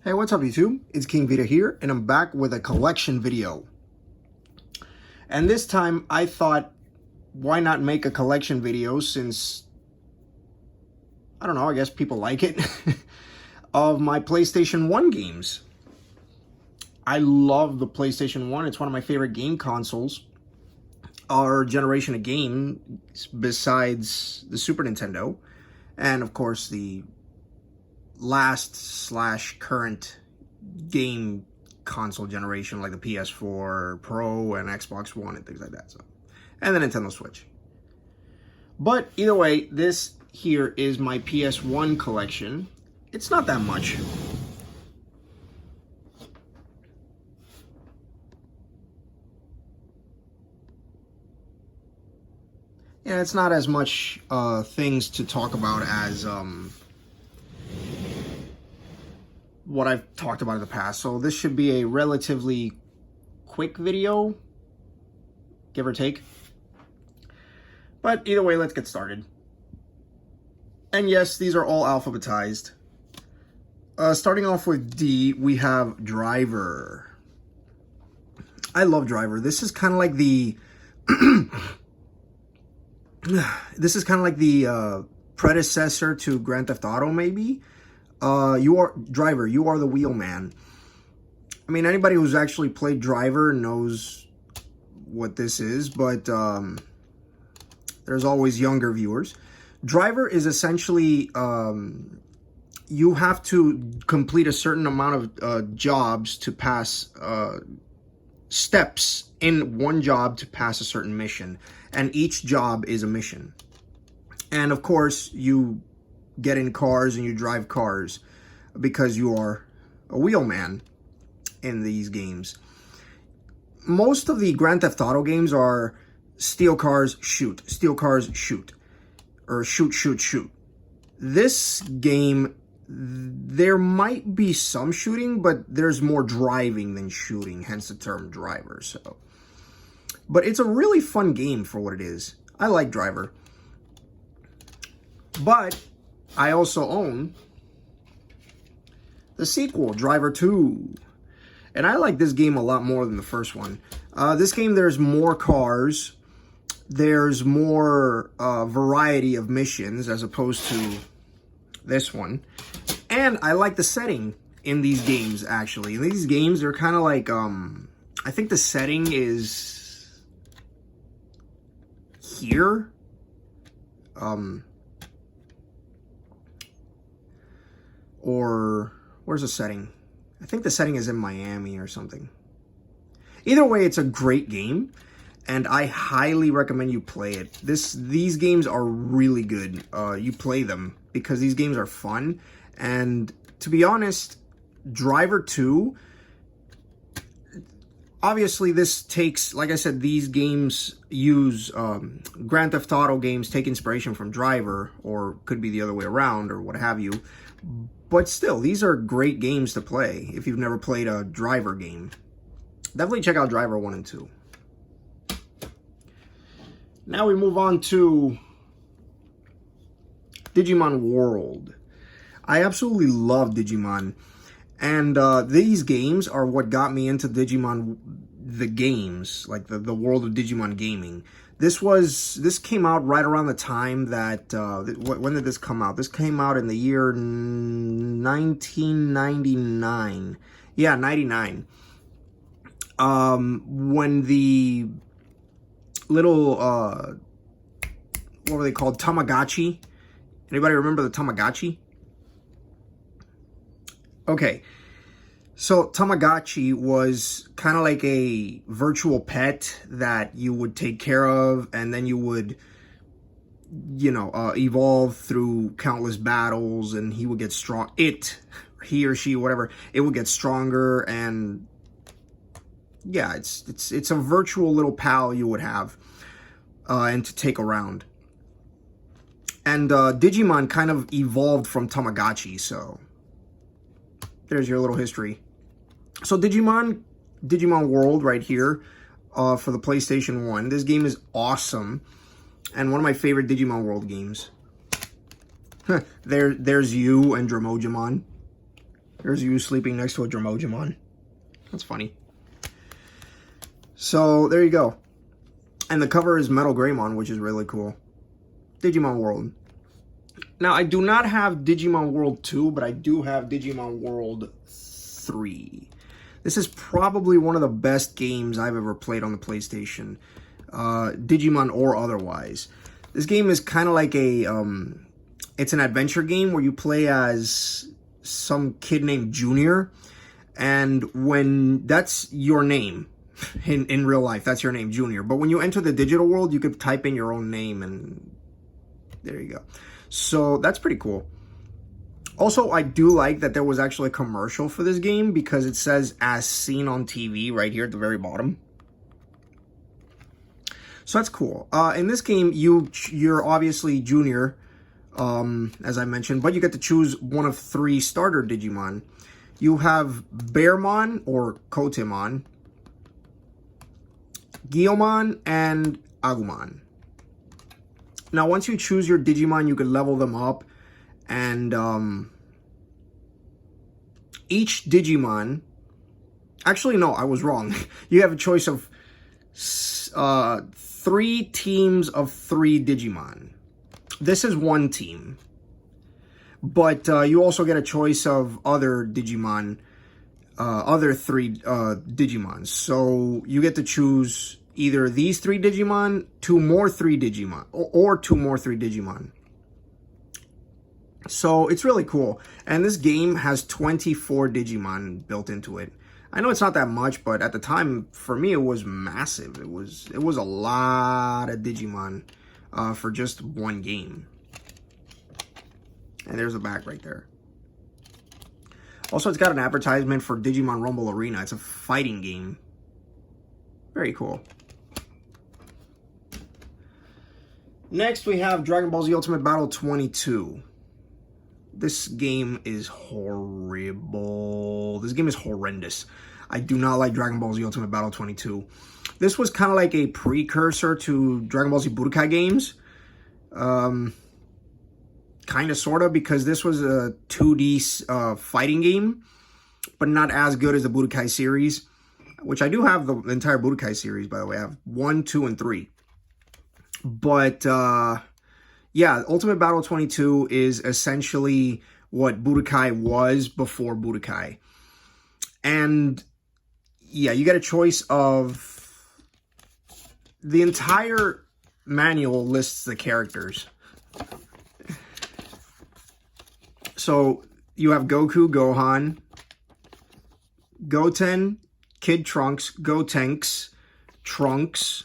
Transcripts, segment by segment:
Hey, what's up YouTube? It's King Vita here, and I'm back with a collection video. And this time I thought, why not make a collection video since, I don't know, I guess people like it, of my PlayStation 1 games. I love the PlayStation 1. It's one of my favorite game consoles, our generation of games besides the Super Nintendo, and of course the last/current game console generation like the PS4 Pro and Xbox One and things like that. So, and the Nintendo Switch. But either way, this here is my PS1 collection. It's not that much. Yeah, it's not as much things to talk about as what I've talked about in the past. So this should be a relatively quick video, give or take. But either way, let's get started. And yes, these are all alphabetized. Starting off with D, we have Driver. I love Driver. This is kind of like the predecessor to Grand Theft Auto, maybe. You are Driver, you are the wheelman. I mean, anybody who's actually played Driver knows what this is, but there's always younger viewers. Driver is essentially, you have to complete a certain amount of jobs to pass, steps in one job to pass a certain mission. And each job is a mission. And of course, you get in cars and you drive cars because you are a wheelman in these games. Most of the Grand Theft Auto games are steal cars, shoot, steal cars, shoot, or shoot, shoot, shoot. This game, there might be some shooting, but there's more driving than shooting, hence the term Driver. So, but it's a really fun game for what it is. I like Driver. But I also own the sequel, Driver 2. And I like this game a lot more than the first one. This game, there's more cars. There's more variety of missions as opposed to this one. And I like the setting in these games, actually. In these games, they're kind of like, I think the setting is here. Or where's the setting? I think the setting is in Miami or something. Either way, it's a great game, and I highly recommend you play it. These games are really good. You play them because these games are fun. And to be honest, Driver 2, obviously this takes, like I said, these games use Grand Theft Auto games take inspiration from Driver, or could be the other way around, or what have you. But still, these are great games to play if you've never played a Driver game. Definitely check out Driver 1 and 2. Now we move on to Digimon World. I absolutely love Digimon. And these games are what got me into Digimon, the games, like the world of Digimon gaming. This came out right around the time that, when did this come out? This came out in the year 1999. Yeah, 99. When the little, what were they called? Tamagotchi? Anybody remember the Tamagotchi? Okay. So Tamagotchi was kind of like a virtual pet that you would take care of, and then you would, evolve through countless battles, and he would get strong. He or she, whatever, it would get stronger, and yeah, it's a virtual little pal you would have, and to take around. And Digimon kind of evolved from Tamagotchi, so there's your little history. So Digimon World right here for the PlayStation 1. This game is awesome and one of my favorite Digimon World games. There's you and Dromojimon. There's you sleeping next to a Dromojimon. That's funny. So, there you go. And the cover is Metal Greymon, which is really cool. Digimon World. Now, I do not have Digimon World 2, but I do have Digimon World 3. This is probably one of the best games I've ever played on the PlayStation. Digimon or otherwise. This game is kind of like a... it's an adventure game where you play as some kid named Junior. And when... That's your name. In real life, that's your name, Junior. But when you enter the digital world, you could type in your own name and... There you go. So, that's pretty cool. Also, I do like that there was actually a commercial for this game because it says, as seen on TV, right here at the very bottom. So, that's cool. In this game, you're obviously Junior, as I mentioned, but you get to choose one of 3 starter Digimon. You have Bearmon, or Kotemon, Guiomon, and Agumon. Now, once you choose your Digimon, you can level them up. And each Digimon... Actually, no, I was wrong. You have a choice of 3 teams of 3 Digimon. This is 1 team. But you also get a choice of other Digimon. Other 3 Digimons. So you get to choose... either these 3 Digimon, 2 more 3 Digimon, or 2 more 3 Digimon. So, it's really cool. And this game has 24 Digimon built into it. I know it's not that much, but at the time, for me, it was massive. It was a lot of Digimon for just 1 game. And there's the back right there. Also, it's got an advertisement for Digimon Rumble Arena. It's a fighting game. Very cool. Next, we have Dragon Ball Z Ultimate Battle 22. This game is horrible. This game is horrendous. I do not like Dragon Ball Z Ultimate Battle 22. This was kind of like a precursor to Dragon Ball Z Budokai games. Kind of, sort of, because this was a 2D fighting game, but not as good as the Budokai series. Which I do have the entire Budokai series, by the way. I have 1, 2, and 3. But, yeah, Ultimate Battle 22 is essentially what Budokai was before Budokai. And, yeah, you get a choice of... The entire manual lists the characters. So, you have Goku, Gohan, Goten... Kid Trunks, Gotenks, Trunks,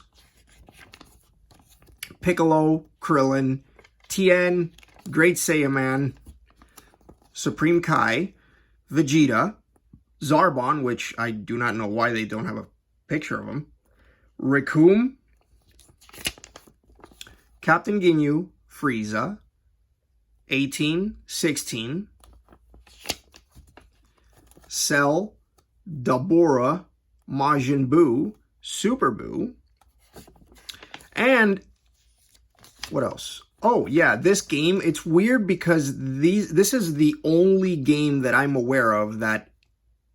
Piccolo, Krillin, Tien, Great Saiyaman, Supreme Kai, Vegeta, Zarbon, which I do not know why they don't have a picture of him, Recoome, Captain Ginyu, Frieza, 18, 16, Cell, Dabura, Majin Buu, Super Buu, and what else? Oh, yeah, this game, it's weird because this is the only game that I'm aware of that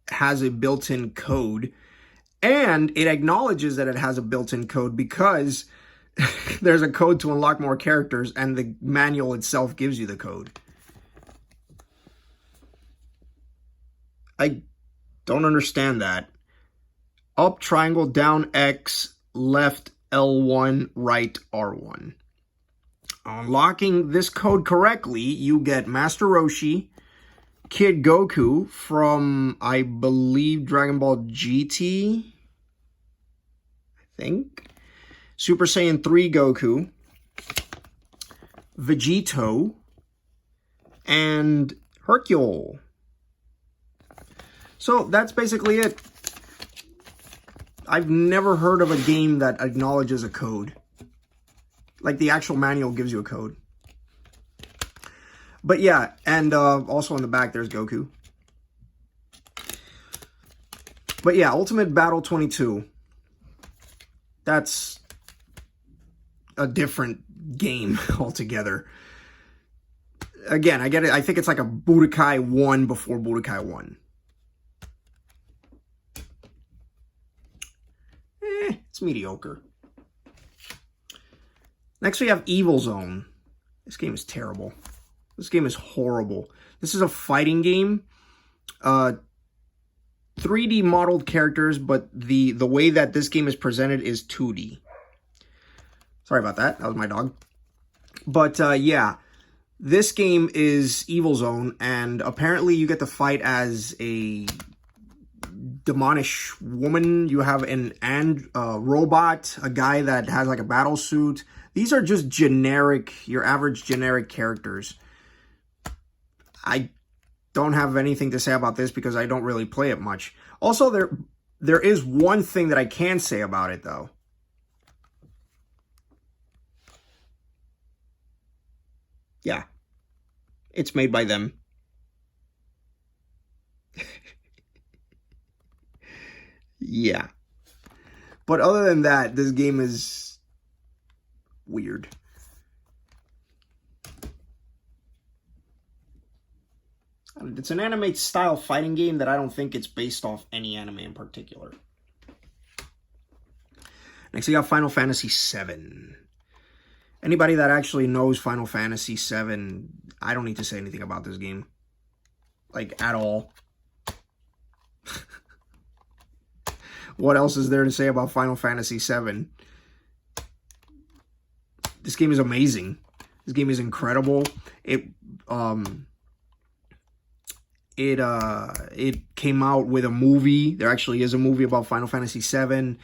has a built-in code, and it acknowledges that it has a built-in code because there's a code to unlock more characters, and the manual itself gives you the code. I don't understand that. Up triangle, down X, left L1, right R1. Unlocking this code correctly, you get Master Roshi, Kid Goku from, I believe, Dragon Ball GT, I think. Super Saiyan 3 Goku, Vegito, and Hercule. So that's basically it. I've never heard of a game that acknowledges a code. Like the actual manual gives you a code. But yeah, and also on the back there's Goku. But yeah, Ultimate Battle 22. That's a different game altogether. Again, I get it. I think it's like a Budokai 1 before Budokai 1. It's mediocre. Next, we have Evil Zone. This game is terrible. This game is horrible. This is a fighting game. 3D modeled characters, but the way that this game is presented is 2D. Sorry about that. That was my dog. But yeah, this game is Evil Zone, and apparently you get to fight as a demonish woman. You have an robot, a guy that has like a battle suit. These are just generic, your average generic characters. I don't have anything to say about this because I don't really play it much. Also, there is one thing that I can say about it, though. Yeah. It's made by them. Yeah. But other than that, this game is weird. It's an anime-style fighting game that I don't think it's based off any anime in particular. Next, we got Final Fantasy VII. Anybody that actually knows Final Fantasy VII, I don't need to say anything about this game. Like, at all. What else is there to say about Final Fantasy VII? This game is amazing. This game is incredible. It came out with a movie. There actually is a movie about Final Fantasy VII.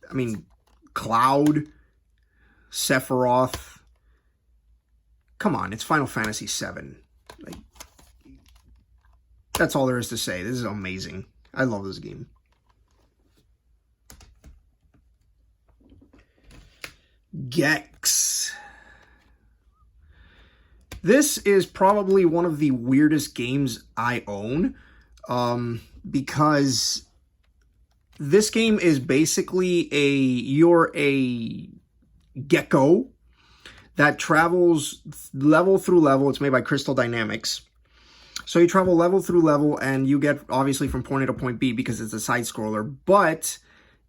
I mean, Cloud, Sephiroth. Come on, it's Final Fantasy VII. Like, that's all there is to say. This is amazing. I love this game. Gex. This is probably one of the weirdest games I own, because this game is basically you're a gecko that travels level through level. It's made by Crystal Dynamics. So you travel level through level, and you get, obviously, from point A to point B because it's a side-scroller. But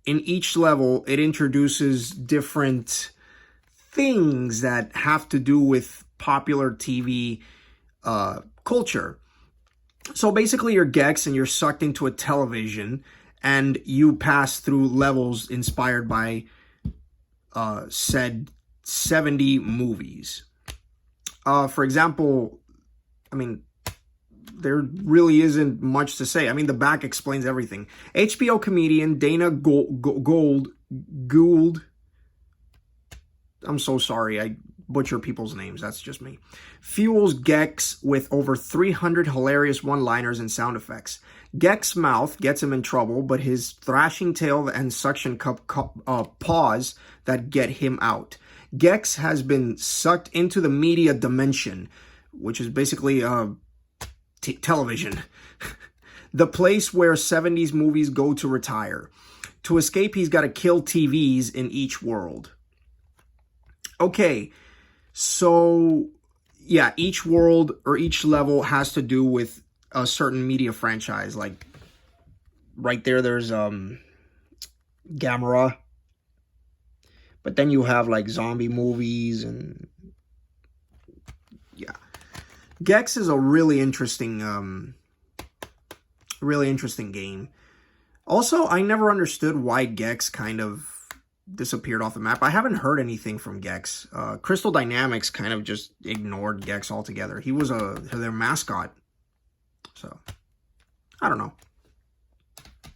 in each level, it introduces different things that have to do with popular TV culture. So basically, you're Gex, and you're sucked into a television, and you pass through levels inspired by said 70 movies. For example, I mean, there really isn't much to say. I mean, the back explains everything. HBO comedian Dana Gould, I'm so sorry, I butcher people's names, that's just me, fuels Gex with over 300 hilarious one-liners and sound effects. Gex's mouth gets him in trouble, but his thrashing tail and suction cup paws that get him out. Gex has been sucked into the media dimension, which is basically television. The place where 70s movies go to retire. To escape, he's got to kill TVs in each world. Okay, so yeah, each world or each level has to do with a certain media franchise. Like, right there's Gamera. But then you have like zombie movies and yeah. Gex is a really interesting game. Also, I never understood why Gex kind of disappeared off the map. I haven't heard anything from Gex. Crystal Dynamics kind of just ignored Gex altogether. He was their mascot. So, I don't know. I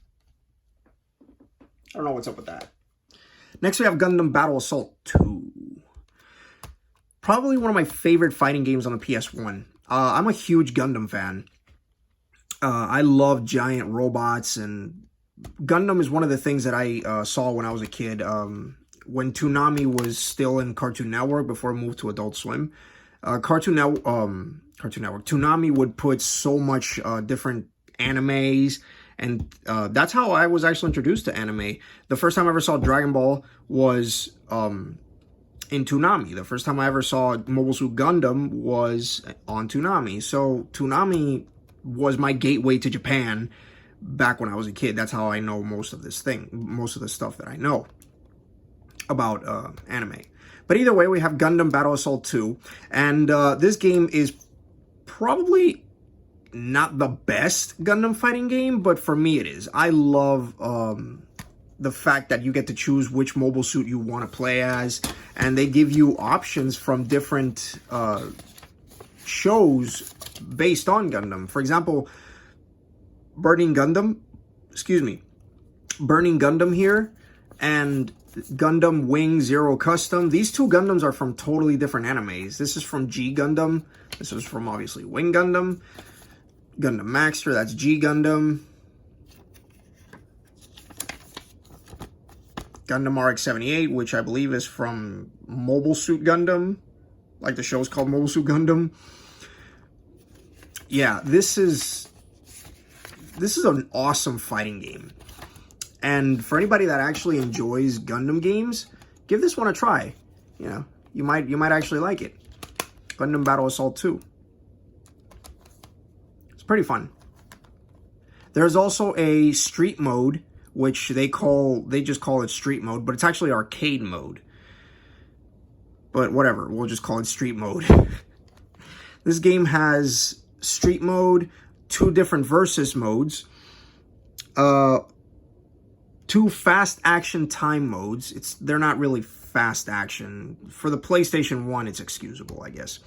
don't know what's up with that. Next, we have Gundam Battle Assault 2. Probably one of my favorite fighting games on the PS1. I'm a huge Gundam fan. I love giant robots, and Gundam is one of the things that I saw when I was a kid. When Toonami was still in Cartoon Network before it moved to Adult Swim. Cartoon Network, Toonami would put so much different animes, and that's how I was actually introduced to anime. The first time I ever saw Dragon Ball was in Toonami. The first time I ever saw Mobile Suit Gundam was on Toonami. So Toonami was my gateway to Japan back when I was a kid. That's how I know most of the stuff that I know about anime. But either way, we have Gundam Battle Assault 2, and this game is probably not the best Gundam fighting game, but for me it is. I love the fact that you get to choose which mobile suit you want to play as, and they give you options from different shows based on Gundam. For example, Burning Gundam here, and Gundam Wing Zero Custom. These two Gundams are from totally different animes. This is from G Gundam. This is from, obviously, Wing Gundam. Gundam Maxter, that's G Gundam. Gundam RX-78, which I believe is from Mobile Suit Gundam. Like the show is called Mobile Suit Gundam. Yeah, this is an awesome fighting game. And for anybody that actually enjoys Gundam games, give this one a try. You know, you might actually like it. Gundam Battle Assault 2. It's pretty fun. There's also a street mode, which they just call it street mode, but it's actually arcade mode. But whatever, we'll just call it street mode. This game has street mode, 2 different versus modes, 2 fast action time modes. They're not really fast action. For the PlayStation 1, it's excusable, I guess.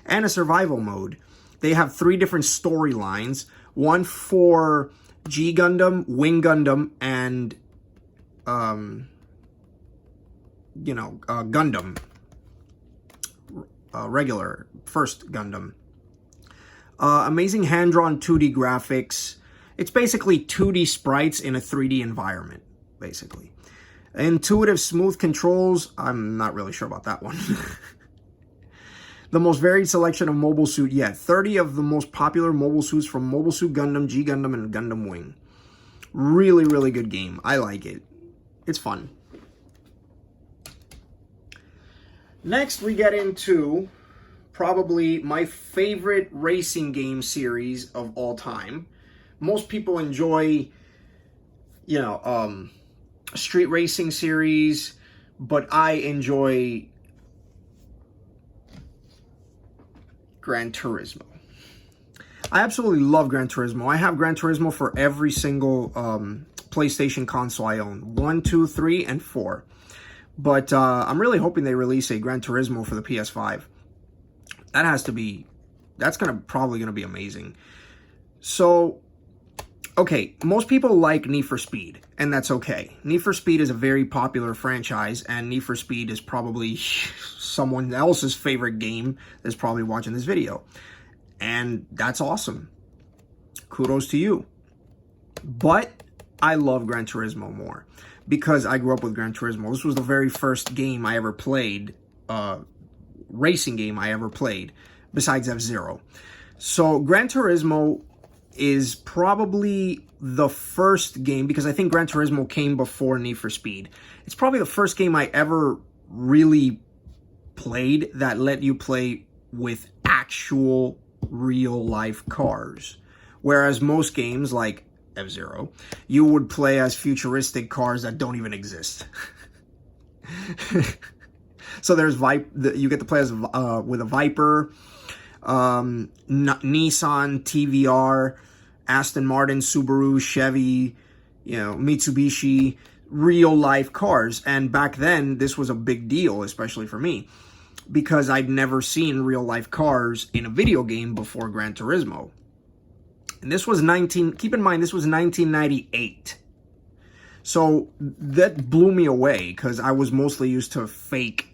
And a survival mode. They have 3 different storylines. One for G Gundam, Wing Gundam, and Gundam. Regular first Gundam. Amazing hand-drawn 2D graphics. It's basically 2D sprites in a 3D environment, basically. Intuitive, smooth controls. I'm not really sure about that one. The most varied selection of mobile suit yet. 30 of the most popular mobile suits from Mobile Suit Gundam, G Gundam, and Gundam Wing. Really, really good game. I like it. It's fun. Next, we get into probably my favorite racing game series of all time. Most people enjoy, street racing series, but I enjoy Gran Turismo. I absolutely love Gran Turismo. I have Gran Turismo for every single PlayStation console I own. 1, 2, 3, and 4. But I'm really hoping they release a Gran Turismo for the PS5. That's probably gonna be amazing. So, okay, most people like Need for Speed, and that's okay. Need for Speed is a very popular franchise, and Need for Speed is probably someone else's favorite game that's probably watching this video. And that's awesome. Kudos to you. But I love Gran Turismo more because I grew up with Gran Turismo. This was the very first game I ever played, racing game I ever played, besides F-Zero. So Gran Turismo is probably the first game, because I think Gran Turismo came before Need for Speed. It's probably the first game I ever really played that let you play with actual real-life cars. Whereas most games, like F-Zero, you would play as futuristic cars that don't even exist. So there's you get to play as with a Viper, Nissan, TVR, Aston Martin, Subaru, Chevy, Mitsubishi, real life cars. And back then, this was a big deal, especially for me, because I'd never seen real life cars in a video game before Gran Turismo. And this was keep in mind, this was 1998. So that blew me away, because I was mostly used to fake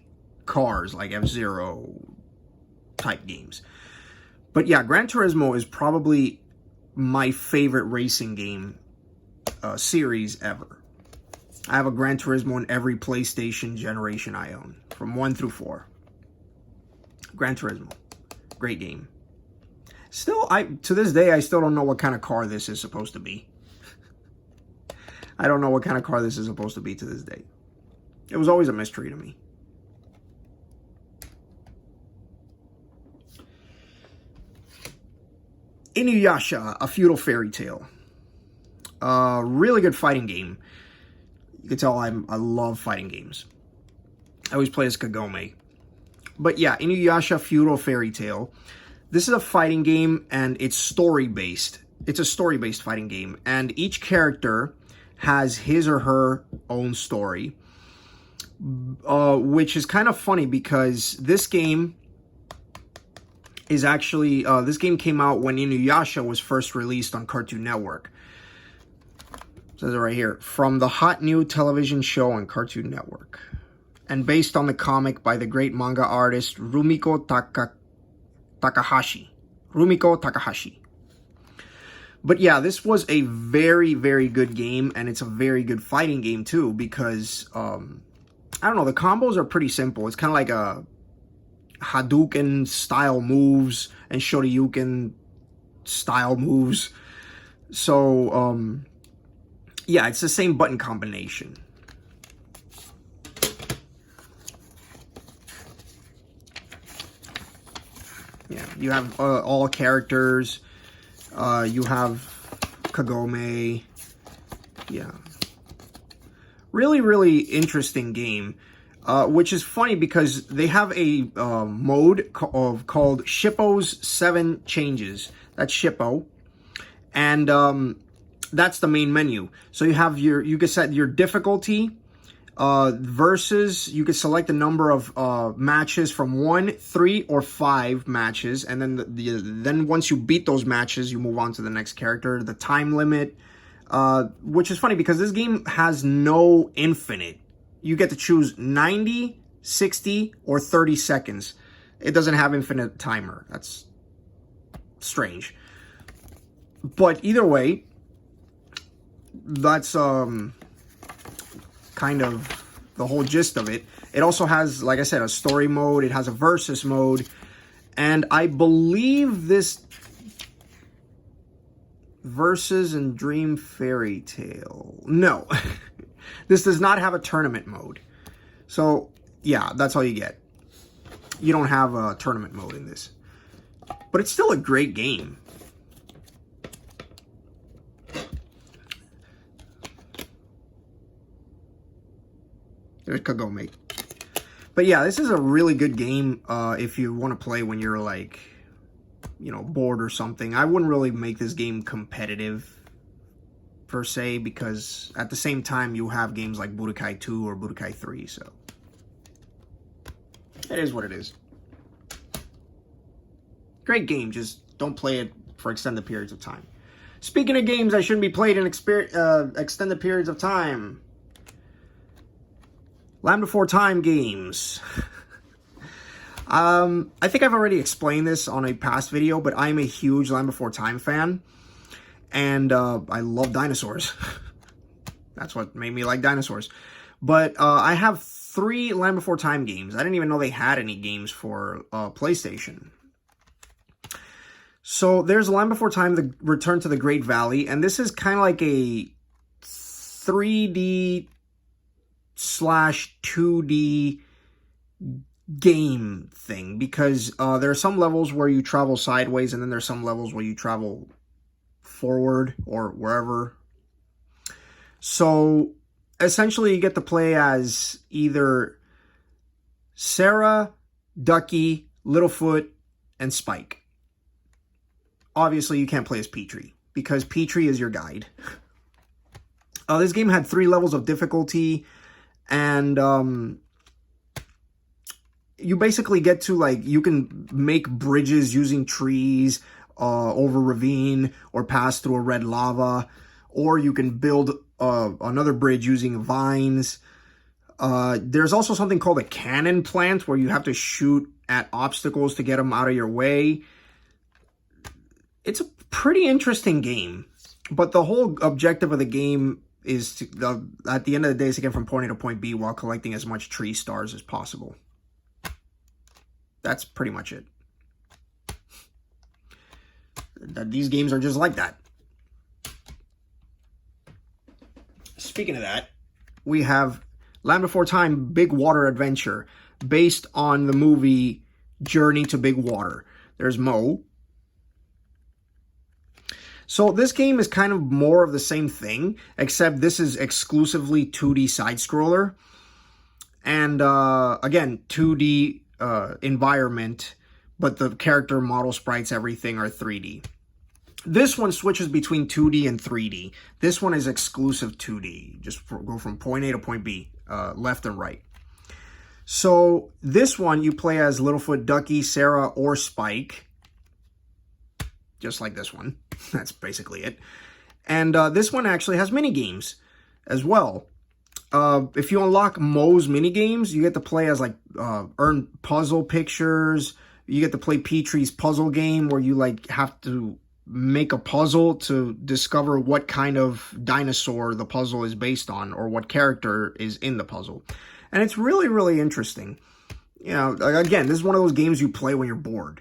cars like F-Zero type games. But yeah, Gran Turismo is probably my favorite racing game series ever. I have a Gran Turismo in every PlayStation generation I own, from 1 through 4. Gran Turismo. Great game. Still, to this day, I still don't know what kind of car this is supposed to be. I don't know what kind of car this is supposed to be to this day. It was always a mystery to me. Inuyasha, a feudal fairy tale. Really good fighting game. You can tell I love fighting games. I always play as Kagome. But yeah, Inuyasha Feudal Fairy Tale. This is a fighting game, and it's story-based. It's a story-based fighting game, and each character has his or her own story, which is kind of funny because this game is actually, this game came out when Inuyasha was first released on Cartoon Network. It says it right here. From the hot new television show on Cartoon Network. And based on the comic by the great manga artist Rumiko Takahashi. Rumiko Takahashi. But yeah, this was a very, very good game, and it's a very good fighting game too, because, I don't know, the combos are pretty simple. It's kind of like a Hadouken style moves and Shoryuken style moves. So, yeah, it's the same button combination. Yeah, you have all characters. You have Kagome. Yeah. Really, really interesting game. Which is funny because they have a mode called Shippo's 7 Changes. That's Shippo. And that's the main menu. So you have you can set your difficulty. Versus, you can select a number of matches from 1, 3, or 5 matches, and then then once you beat those matches, you move on to the next character. The time limit, which is funny because this game has no infinite. You get to choose 90, 60, or 30 seconds. It doesn't have infinite timer. That's strange. But either way, that's kind of the whole gist of it. It also has, like I said, a story mode. It has a versus mode. And I believe this Versus and Dream Fairy Tale. No. This does not have a tournament mode. So, yeah, that's all you get. You don't have a tournament mode in this. But it's still a great game. There's Kagome. But yeah, this is a really good game if you want to play when you're like, you know, bored or something. I wouldn't really make this game competitive per se, because at the same time you have games like Budokai 2 or Budokai 3, so it is what it is. Great game, just don't play it for extended periods of time. Speaking of games that shouldn't be played in extended periods of time, Land Before Time games. I think I've already explained this on a past video, but I'm a huge Land Before Time fan. And I love dinosaurs. That's what made me like dinosaurs. But I have 3 Land Before Time games. I didn't even know they had any games for PlayStation. So there's Land Before Time, The Return to the Great Valley. And this is kind of like a 3D / 2D game thing, because there are some levels where you travel sideways, and then there's some levels where you travel forward or wherever. So essentially you get to play as either Sarah, Ducky, Littlefoot, and Spike. Obviously you can't play as Petrie, because Petrie is your guide. This game had 3 levels of difficulty. And you basically get to, like, you can make bridges using trees over ravine, or pass through a red lava, or you can build another bridge using vines. There's also something called a cannon plant, where you have to shoot at obstacles to get them out of your way. It's a pretty interesting game, but the whole objective of the game is to, at the end of the day, is to get from point A to point B while collecting as much tree stars as possible. That's pretty much it. These games are just like that. Speaking of that, we have Land Before Time Big Water Adventure, based on the movie Journey to Big Water. There's Mo. So this game is kind of more of the same thing, except this is exclusively 2D side-scroller. And again, 2D environment, but the character model sprites, everything are 3D. This one switches between 2D and 3D. This one is exclusive 2D. Just go from point A to point B, left and right. So this one, you play as Littlefoot, Ducky, Sarah, or Spike. Just like this one. That's basically it. And this one actually has mini games as well. If you unlock Moe's mini games, you get to play as like earn puzzle pictures. You get to play Petrie's puzzle game where you like have to make a puzzle to discover what kind of dinosaur the puzzle is based on or what character is in the puzzle. And it's really, really interesting. You know, again, this is one of those games you play when you're bored.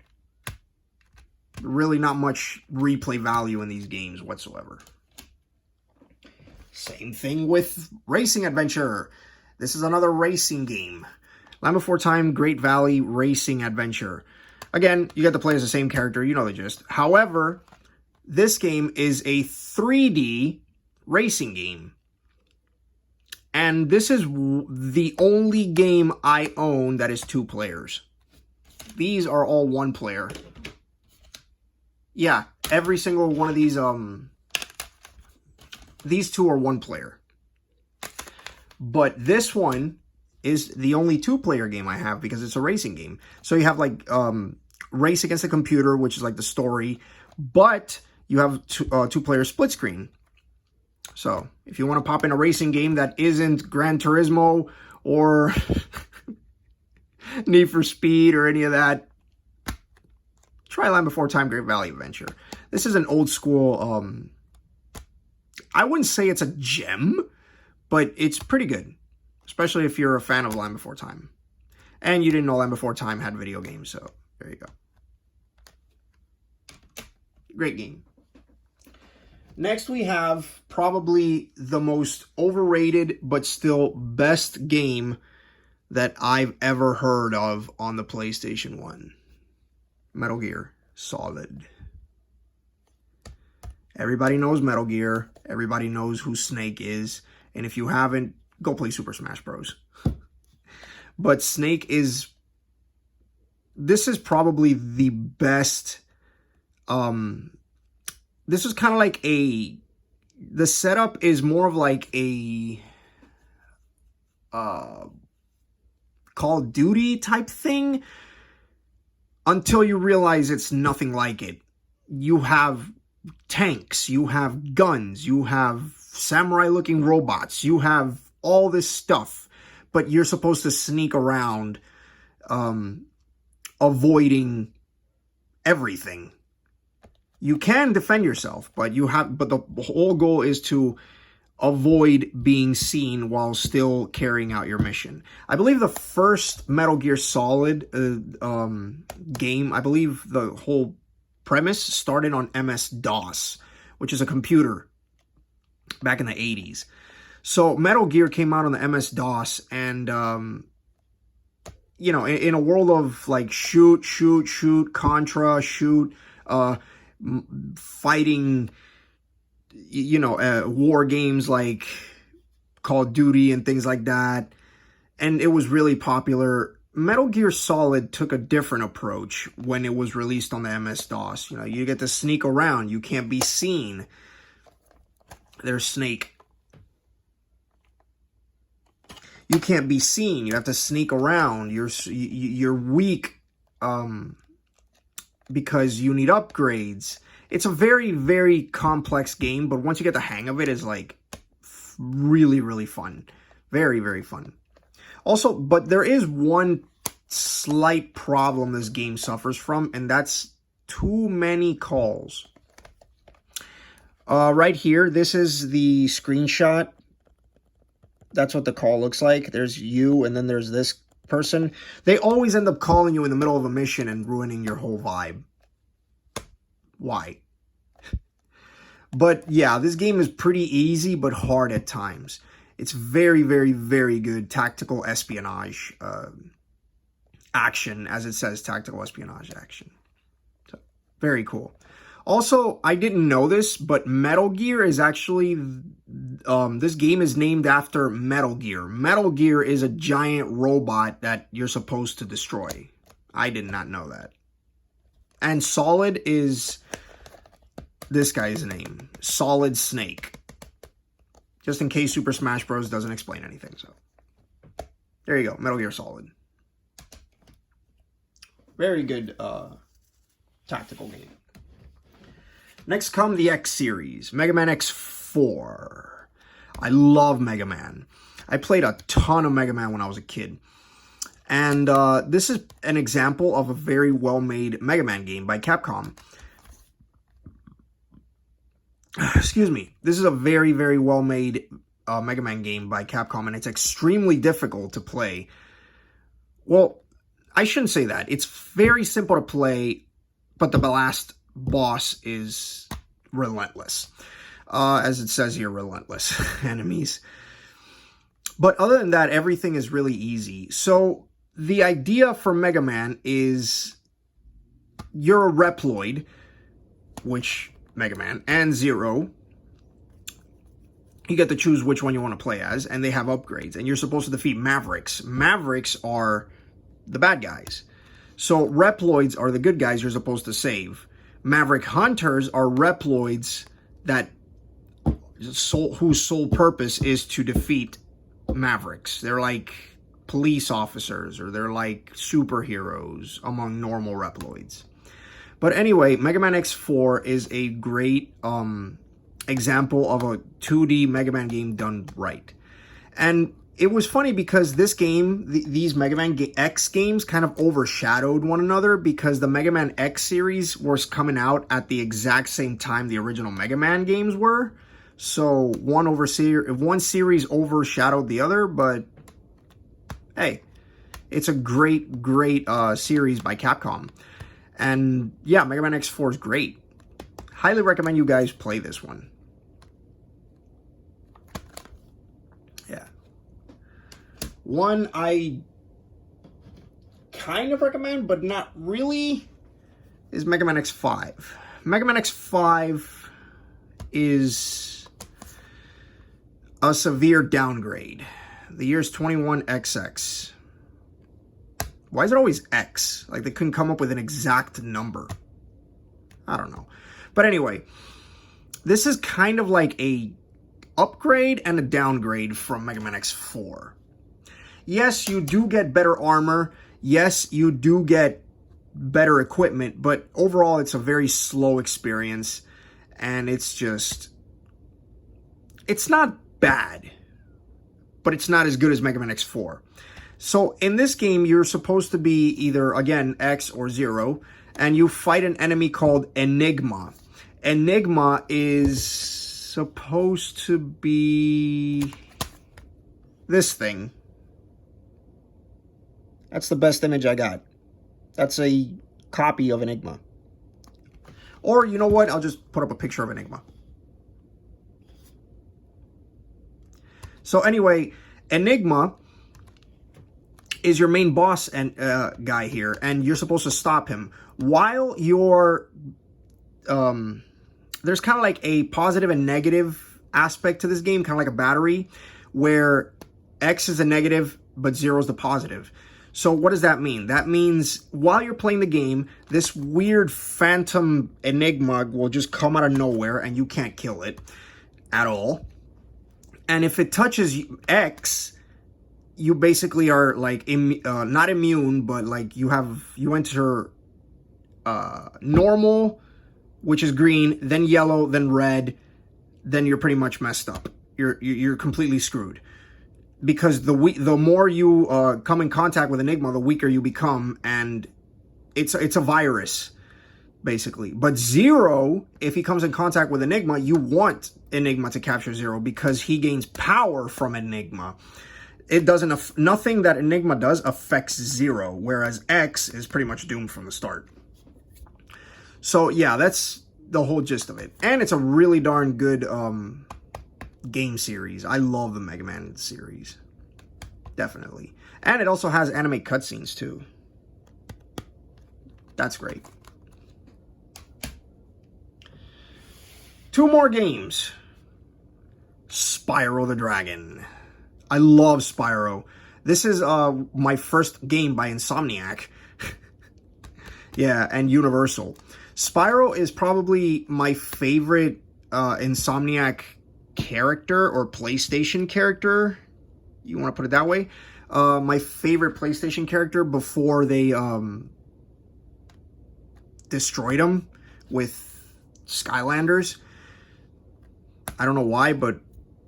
Really not much replay value in these games whatsoever. Same thing with Racing Adventure. This is another racing game. Land Before Time, Great Valley Racing Adventure. Again, you get to play as the same character, you know the gist. However, this game is a 3D racing game. And this is the only game I own that is 2 players. These are all 1 player. Yeah, every single one of these 2 are 1 player. But this one is the only 2-player game I have because it's a racing game. So you have like race against the computer, which is like the story, but you have 2-player split screen. So if you want to pop in a racing game that isn't Gran Turismo or Need for Speed or any of that, try Land Before Time, Great Valley Adventure. This is an old school, I wouldn't say it's a gem, but it's pretty good. Especially if you're a fan of Land Before Time. And you didn't know Land Before Time had video games, so there you go. Great game. Next we have probably the most overrated but still best game that I've ever heard of on the PlayStation 1. Metal Gear Solid. Everybody knows Metal Gear. Everybody knows who Snake is. And if you haven't, go play Super Smash Bros. But Snake is... This is probably the best... This is kind of like a... The setup is more of like a... Call of Duty type thing. Until you realize it's nothing like it. You have tanks. You have guns. You have samurai-looking robots. You have all this stuff. But you're supposed to sneak around, avoiding everything. You can defend yourself, but the whole goal is to avoid being seen while still carrying out your mission. I believe the first Metal Gear Solid game, I believe the whole premise started on MS-DOS, which is a computer back in the 80s. So Metal Gear came out on the MS-DOS, and you know, in a world of like shoot, Contra, shoot, fighting, you know, war games like Call of Duty and things like that, and it was really popular. Metal Gear Solid took a different approach when it was released on the MS-DOS. You know, you get to sneak around. You can't be seen. There's Snake. You can't be seen. You have to sneak around. You're weak because you need upgrades. It's a very, very complex game, but once you get the hang of it, it's like really, really fun. Very, very fun. Also, but there is one slight problem this game suffers from, and that's too many calls. Right here, this is the screenshot. That's what the call looks like. There's you, and then there's this person. They always end up calling you in the middle of a mission and ruining your whole vibe. Why? But yeah, this game is pretty easy, but hard at times. It's very, very, very good tactical espionage action, as it says, tactical espionage action. So, very cool. Also, I didn't know this, but Metal Gear is actually, this game is named after Metal Gear. Metal Gear is a giant robot that you're supposed to destroy. I did not know that. And Solid is this guy's name. Solid Snake. Just in case Super Smash Bros. Doesn't explain anything, so. There you go, Metal Gear Solid. Very good tactical game. Next come the X series, Mega Man X4. I love Mega Man. I played a ton of Mega Man when I was a kid. And this is an example of a very well-made Mega Man game by Capcom. Excuse me. This is a very, very well-made Mega Man game by Capcom, and it's extremely difficult to play. Well, I shouldn't say that. It's very simple to play, but the last boss is relentless. As it says here, relentless enemies. But other than that, everything is really easy. So the idea for Mega Man is you're a Reploid, which Mega Man, and Zero. You get to choose which one you want to play as, and they have upgrades. And you're supposed to defeat Mavericks. Mavericks are the bad guys. So Reploids are the good guys you're supposed to save. Maverick Hunters are Reploids that whose sole purpose is to defeat Mavericks. They're like police officers, or they're like superheroes among normal Reploids. But anyway, Mega Man X4 is a great example of a 2D Mega Man game done right. And it was funny because this game, these Mega Man X games kind of overshadowed one another because the Mega Man X series was coming out at the exact same time the original Mega Man games were. So one series overshadowed the other, but hey, it's a great series by Capcom. And yeah, Mega Man X4 is great. Highly recommend you guys play this one. Yeah. One I kind of recommend, but not really, is Mega Man X5. Mega Man X5 is a severe downgrade. The year's 21XX. Why is it always X? Like they couldn't come up with an exact number. I don't know. But anyway, this is kind of like a upgrade and a downgrade from Mega Man X4. Yes, you do get better armor. Yes, you do get better equipment. But overall, it's a very slow experience. And it's just... it's not bad. But it's not as good as Mega Man X4. So in this game, you're supposed to be either, again, X or Zero. And you fight an enemy called Enigma. Enigma is supposed to be this thing. That's the best image I got. That's a copy of Enigma. Or, you know what? I'll just put up a picture of Enigma. So anyway, Enigma is your main boss and guy here, and you're supposed to stop him. While you're... there's kind of like a positive and negative aspect to this game, kind of like a battery, where X is the negative, but Zero is the positive. So what does that mean? That means while you're playing the game, this weird phantom Enigma will just come out of nowhere, and you can't kill it at all. And if it touches X, you basically are like not immune, but like you enter normal, which is green, then yellow, then red, then you're pretty much messed up. You're completely screwed. Because the more you come in contact with Enigma, the weaker you become, and it's a virus, basically. But Zero, if he comes in contact with Enigma, you want Enigma to capture Zero because he gains power from Enigma. It doesn't, nothing that Enigma does affects Zero, whereas X is pretty much doomed from the start. So yeah, that's the whole gist of it. And it's a really darn good game series. I love the Mega Man series. Definitely. And it also has anime cutscenes too. That's great. 2 more games. Spyro the Dragon. I love Spyro. This is my first game by Insomniac. Yeah, and Universal. Spyro is probably my favorite Insomniac character or PlayStation character. You want to put it that way? My favorite PlayStation character before they destroyed him with Skylanders. I don't know why, but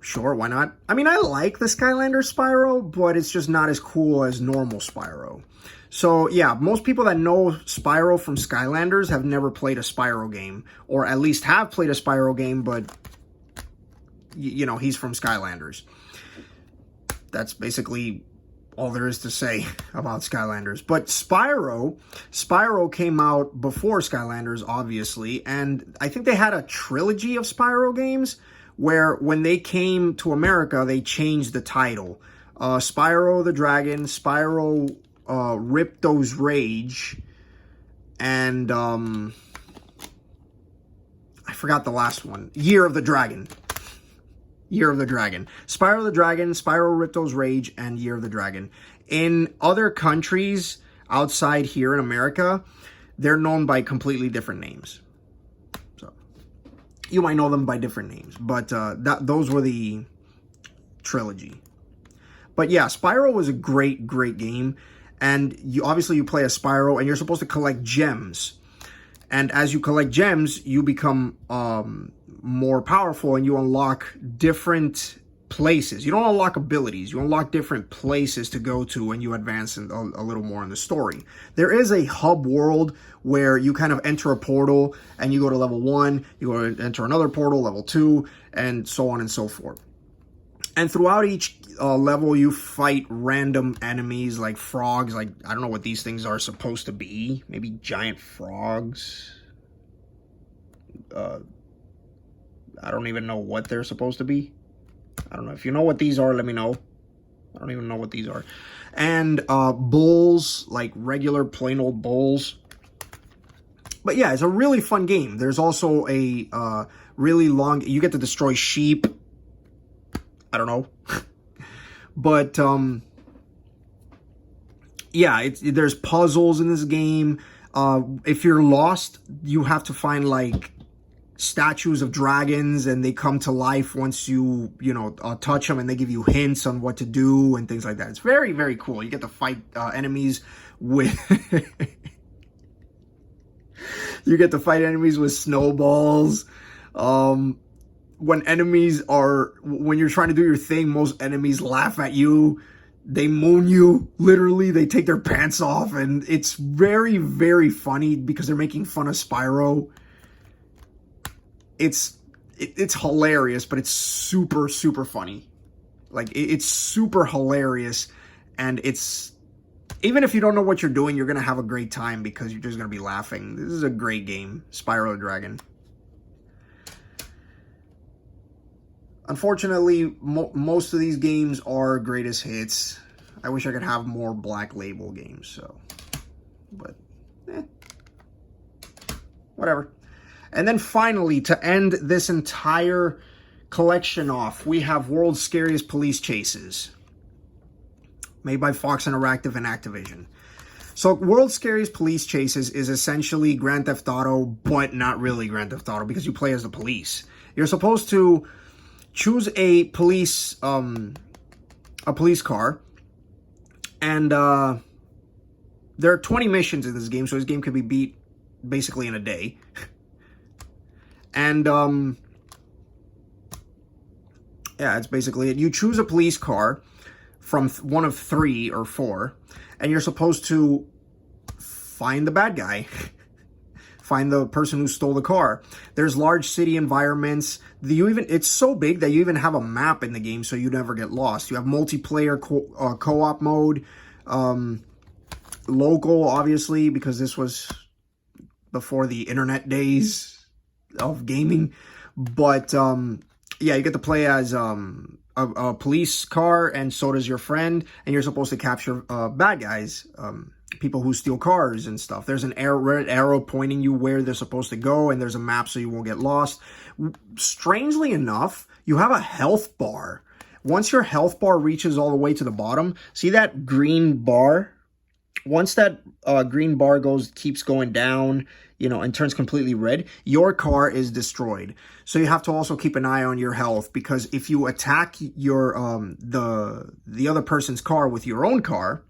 sure, why not? I mean, I like the Skylanders Spyro, but it's just not as cool as normal Spyro. So, yeah, most people that know Spyro from Skylanders have never played a Spyro game, or at least have played a Spyro game, but, you know, he's from Skylanders. That's basically all there is to say about Skylanders. But Spyro came out before Skylanders, obviously, and I think they had a trilogy of Spyro games, where when they came to America, they changed the title. Spyro the Dragon, Spyro Ripto's Rage, and I forgot the last one. Year of the Dragon. Year of the Dragon. Spyro the Dragon, Spyro Ripto's Rage, and Year of the Dragon. In other countries outside here in America, they're known by completely different names. So you might know them by different names, but those were the trilogy. But yeah, Spyro was a great game. And you play as Spyro, and you're supposed to collect gems. And as you collect gems, you become more powerful, and you unlock different places. You don't unlock abilities. You unlock different places to go to when you advance a little more in the story. There is a hub world where you kind of enter a portal, and you go to level 1, you go to enter another portal, level 2, and so on and so forth. And throughout each level, you fight random enemies like frogs. Like, I don't know what these things are supposed to be. Maybe giant frogs. I don't even know what they're supposed to be. I don't know. If you know what these are, let me know. I don't even know what these are. And bulls, like regular plain old bulls. But yeah, it's a really fun game. There's also a really long... You get to destroy sheep. I don't know. But, yeah, there's puzzles in this game. If you're lost, you have to find, like, statues of dragons, and they come to life once you touch them, and they give you hints on what to do and things like that. It's very, very cool. You get to fight enemies with... You get to fight enemies with snowballs. When you're trying to do your thing, most enemies laugh at you. They moon you, literally. They take their pants off, and it's very, very funny because they're making fun of Spyro. It's hilarious, but it's super, super funny. Like, it's super hilarious, and even if you don't know what you're doing, you're going to have a great time because you're just going to be laughing. This is a great game, Spyro the Dragon. Unfortunately, most of these games are greatest hits. I wish I could have more Black Label games, so... But, whatever. And then finally, to end this entire collection off, we have World's Scariest Police Chases. Made by Fox Interactive and Activision. So, World's Scariest Police Chases is essentially Grand Theft Auto, but not really Grand Theft Auto, because you play as the police. You're supposed to choose a police car, and there are 20 missions in this game, so this game could be beat basically in a day. And yeah, it's basically it. You choose a police car from one of 3 or 4, and you're supposed to find the bad guy. Find the person who stole the car. There's large city environments. It's so big that you even have a map in the game, so you never get lost. You have multiplayer co-op mode, local, obviously, because this was before the internet days of gaming. But yeah, you get to play as a police car, and so does your friend, and you're supposed to capture bad guys people who steal cars and stuff. There's an red arrow pointing you where they're supposed to go, and there's a map so you won't get lost. Strangely enough, you have a health bar. Once your health bar reaches all the way to the bottom, see that green bar? Once that green bar keeps going down, you know, and turns completely red, your car is destroyed. So you have to also keep an eye on your health, because if you attack your the other person's car with your own car,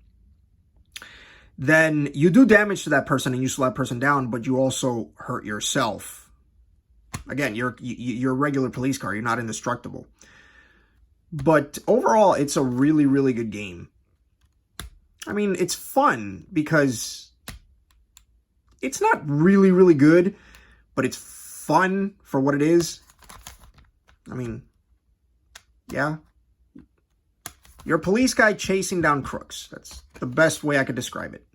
then you do damage to that person and you slow that person down, but you also hurt yourself. Again, you're a regular police car. You're not indestructible. But overall, it's a really, really good game. I mean, it's fun because it's not really, really good, but it's fun for what it is. I mean, yeah. You're a police guy chasing down crooks. That's the best way I could describe it.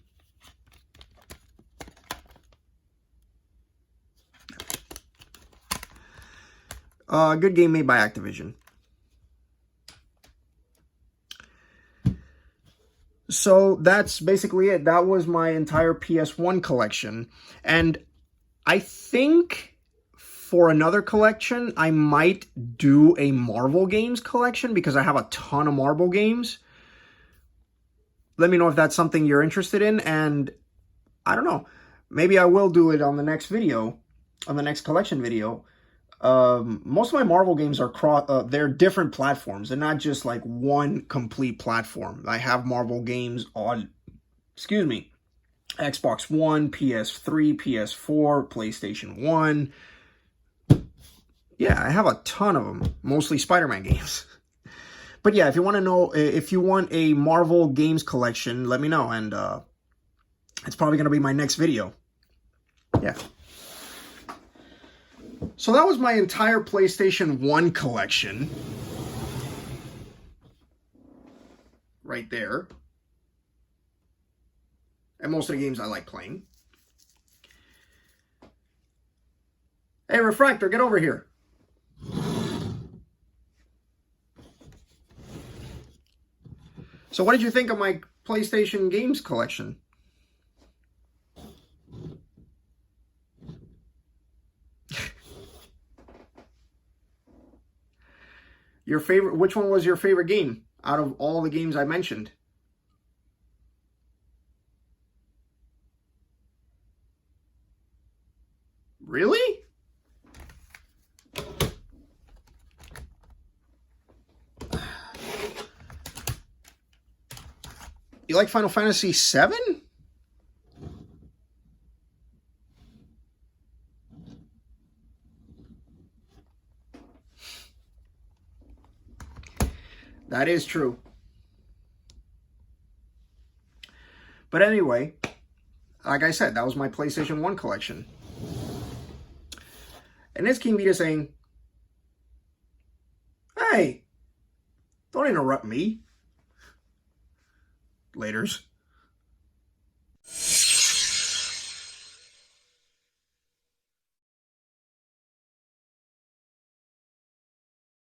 Good game made by Activision. So that's basically it. That was my entire PS1 collection. And I think for another collection, I might do a Marvel games collection, because I have a ton of Marvel games. Let me know if that's something you're interested in, and I don't know. Maybe I will do it on the next video, on the next collection video. Most of my Marvel games are they're different platforms. They're not just like one complete platform. I have Marvel games on, Xbox One, PS3, PS4, PlayStation 1. Yeah, I have a ton of them, mostly Spider-Man games. But yeah, if you want to know, if you want a Marvel games collection, let me know, and it's probably going to be my next video. Yeah. So that was my entire PlayStation 1 collection. Right there. And most of the games I like playing. Hey, Refractor, get over here. So what did you think of my PlayStation games collection? Your favorite, which one was your favorite game out of all the games I mentioned? Really? You like Final Fantasy VII? That is true. But anyway, like I said, that was my PlayStation 1 collection. And it's King Vita saying, hey, don't interrupt me. Laters.